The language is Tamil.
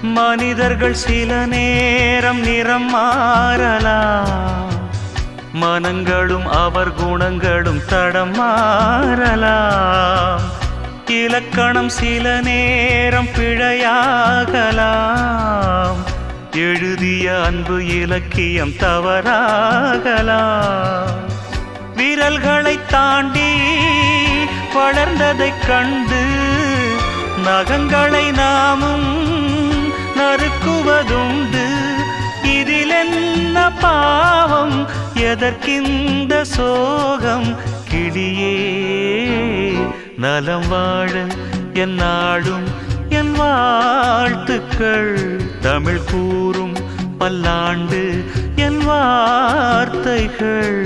மனிதர்கள் சில நேரம் நிறம் மாறலாம், மனங்களும் அவர் குணங்களும் தடம் மாறலாம். இலக்கணம் சில நேரம் பிழையாகலாம், எழுதிய அன்பு இலக்கியம் தவறாகலாம். விரல்களை தாண்டி வளர்ந்ததைக் கண்டு நகங்களை நாமும் நறுக்குவதுண்டு. இதில் என்ன பாவம், எதற்கிந்த சோகம்? கிளியே நலம் வாழ என் நாடும் என் வாழ்த்துக்கள், தமிழ் கூறும் பல்லாண்டு என் வார்த்தைகள்.